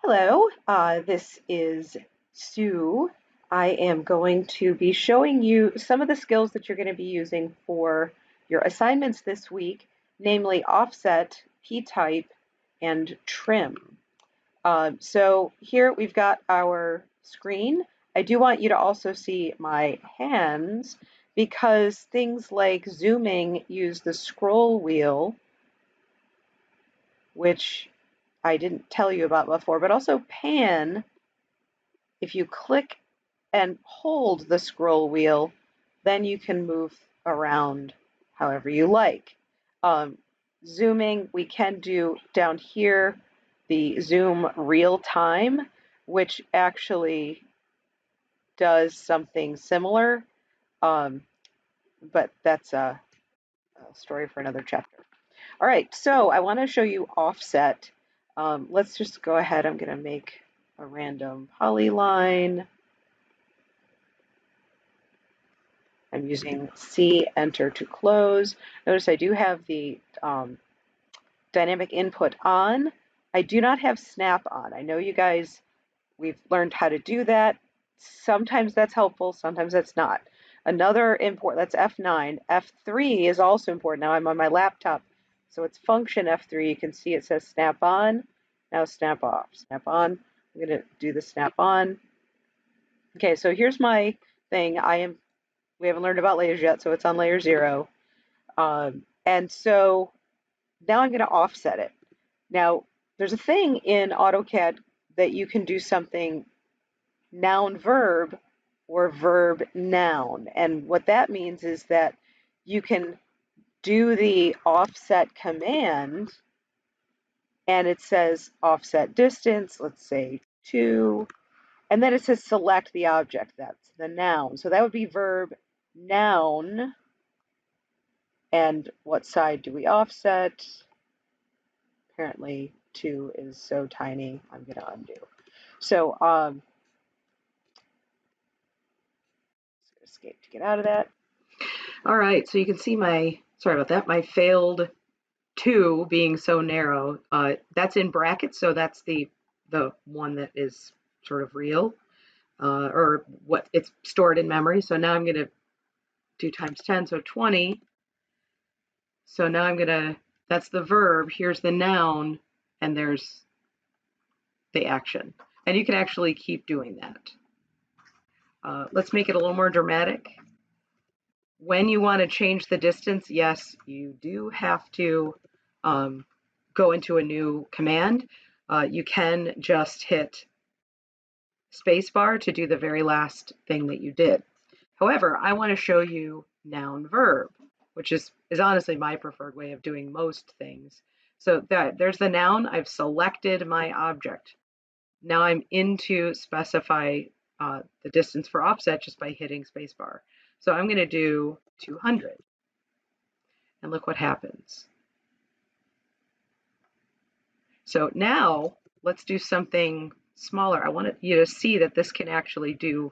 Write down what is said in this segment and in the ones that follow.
Hello, this is Sue. I am going to be showing you some of the skills that you're going to be using for your assignments this week, namely offset, p-type, and trim. So here we've got our screen. I do want you to also see my hands because things like zooming use the scroll wheel, which I didn't tell you about before, but also pan. If you click and hold the scroll wheel, then you can move around however you like. Um, Zooming, we can do down here the zoom real time, which actually does something similar, um, but that's a story for another chapter. All right, so I want to show you offset. Let's just go ahead. I'm going to make a random polyline. I'm using C, enter to close. Notice I do have the dynamic input on. I do not have snap on. I know you guys, we've learned how to do that. Sometimes that's helpful, sometimes that's not. Another import, that's F9. F3 is also important. Now I'm on my laptop, so it's function F3. You can see it says snap on. Now snap off. Snap on. I'm going to do the snap on. Okay, so here's my thing. We haven't learned about layers yet, so it's on layer 0. And so now I'm going to offset it. Now, there's a thing in AutoCAD that you can do something noun verb or verb noun. And what that means is that you can do the offset command and it says offset distance, let's say 2, and then it says select the object, that's the noun. So that would be verb noun. And what side do we offset? Apparently 2 is so tiny, I'm going to undo. So escape to get out of that. All right, so you can see sorry about that, my failed 2 being so narrow. That's in brackets, so that's the one that is sort of real, or what it's stored in memory. So now I'm going to do times 10, so 20. So now that's the verb, here's the noun, and there's the action. And you can actually keep doing that. Let's make it a little more dramatic. When you want to change the distance, yes, you do have to go into a new command. You can just hit spacebar to do the very last thing that you did. However, I want to show you noun verb, which is honestly my preferred way of doing most things. So there's the noun. I've selected my object. Now I'm into specify the distance for offset just by hitting spacebar. So I'm going to do 200. And look what happens. So now let's do something smaller. I want you to see that this can actually do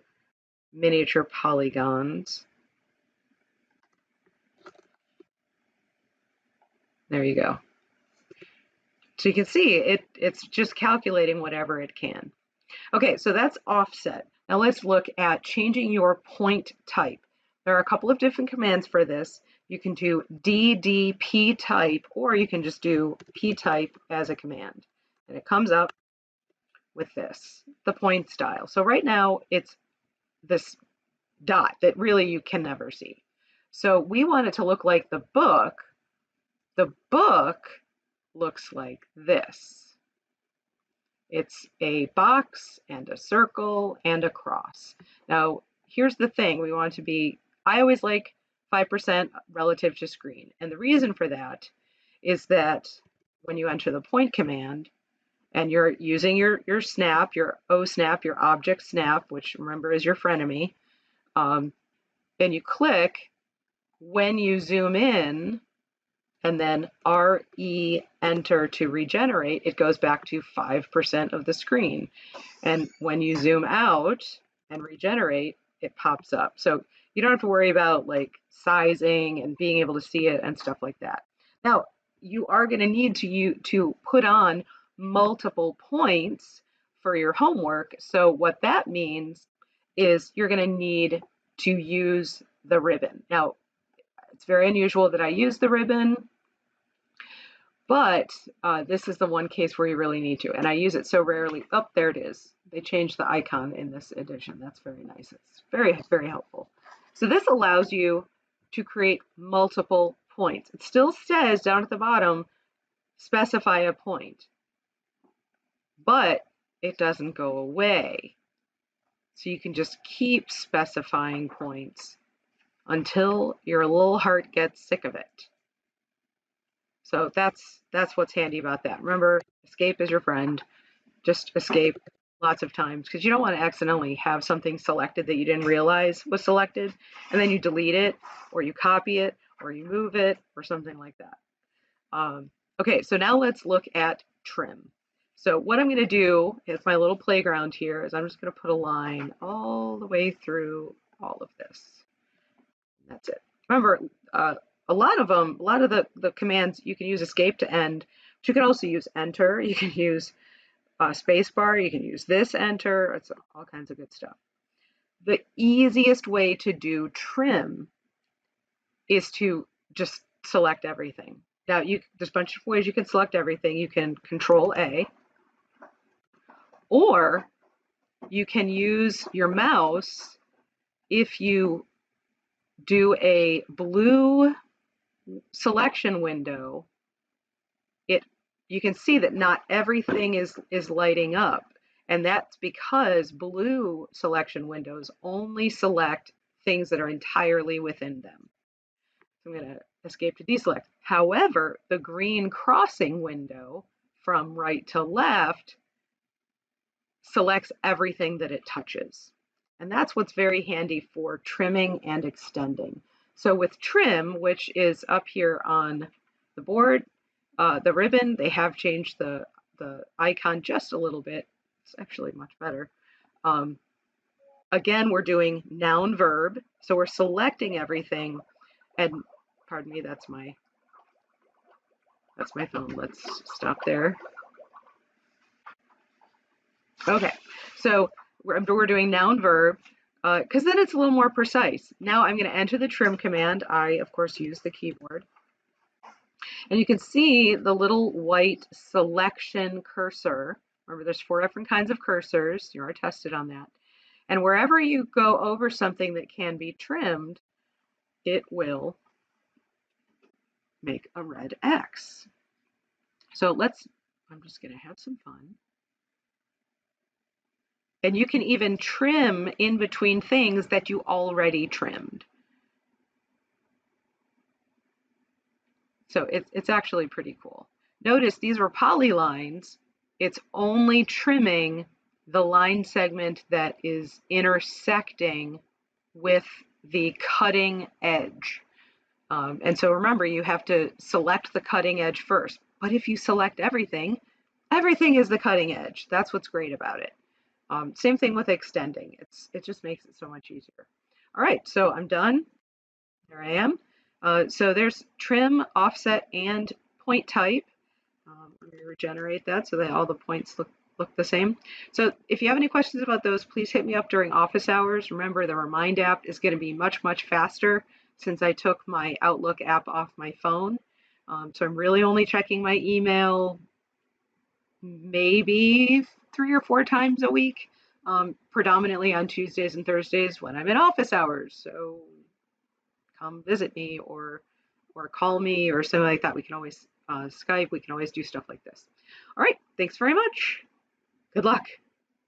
miniature polygons. There you go. So you can see it's just calculating whatever it can. Okay, so that's offset. Now let's look at changing your point type. There are a couple of different commands for this. You can do DDP type, or you can just do P type as a command. And it comes up with this, the point style. So right now it's this dot that really you can never see. So we want it to look like the book. The book looks like this. It's a box and a circle and a cross. Now, here's the thing. We want it to be, I always like 5% relative to screen. And the reason for that is that when you enter the point command and you're using your snap, your O snap, your object snap, which remember is your frenemy, and you click, when you zoom in, and then RE enter to regenerate, it goes back to 5% of the screen. And when you zoom out and regenerate, it pops up. So you don't have to worry about like sizing and being able to see it and stuff like that. Now, you are going to need to put on multiple points for your homework. So what that means is you're going to need to use the ribbon. Now, it's very unusual that I use the ribbon, but this is the one case where you really need to, and I use it so rarely. Oh, there it is. They changed the icon in this edition. That's very nice. It's very, very helpful. So this allows you to create multiple points. It still says down at the bottom, specify a point, but it doesn't go away. So you can just keep specifying points until your little heart gets sick of it. So that's what's handy about that. Remember, escape is your friend. Just escape lots of times because you don't want to accidentally have something selected that you didn't realize was selected, and then you delete it, or you copy it, or you move it, or something like that. Okay, so now let's look at trim. So what I'm going to do is my little playground here is I'm just going to put a line all the way through all of this. That's it. Remember, a lot of the commands, you can use escape to end, but you can also use enter. You can use space bar. You can use this enter. It's all kinds of good stuff. The easiest way to do trim is to just select everything. Now, there's a bunch of ways you can select everything. You can Control A, or you can use your mouse. If you do a blue selection window, you can see that not everything is lighting up, and that's because blue selection windows only select things that are entirely within them. So I'm going to escape to deselect. However, the green crossing window from right to left selects everything that it touches. And that's what's very handy for trimming and extending. So with trim, which is up here on the board, the ribbon, they have changed the icon just a little bit. It's actually much better. Again, we're doing noun verb. So we're selecting everything. And pardon me, that's my phone. Let's stop there. Okay, so we're doing noun verb because then it's a little more precise. Now I'm going to enter the trim command. I, of course, use the keyboard. And you can see the little white selection cursor. Remember, there's 4 different kinds of cursors. You are tested on that. And wherever you go over something that can be trimmed, it will make a red X. So I'm just going to have some fun. And you can even trim in between things that you already trimmed. So it's actually pretty cool. Notice these were polylines. It's only trimming the line segment that is intersecting with the cutting edge. And so remember, you have to select the cutting edge first. But if you select everything, everything is the cutting edge. That's what's great about it. Same thing with extending. It just makes it so much easier. All right, so I'm done. There I am. So there's trim, offset, and point type. Let me regenerate that so that all the points look the same. So if you have any questions about those, please hit me up during office hours. Remember, the Remind app is going to be much, much faster since I took my Outlook app off my phone. So I'm really only checking my email maybe 3 or 4 times a week, predominantly on Tuesdays and Thursdays when I'm in office hours. So come visit me or call me or something like that. We can always Skype. We can always do stuff like this. All right. Thanks very much. Good luck.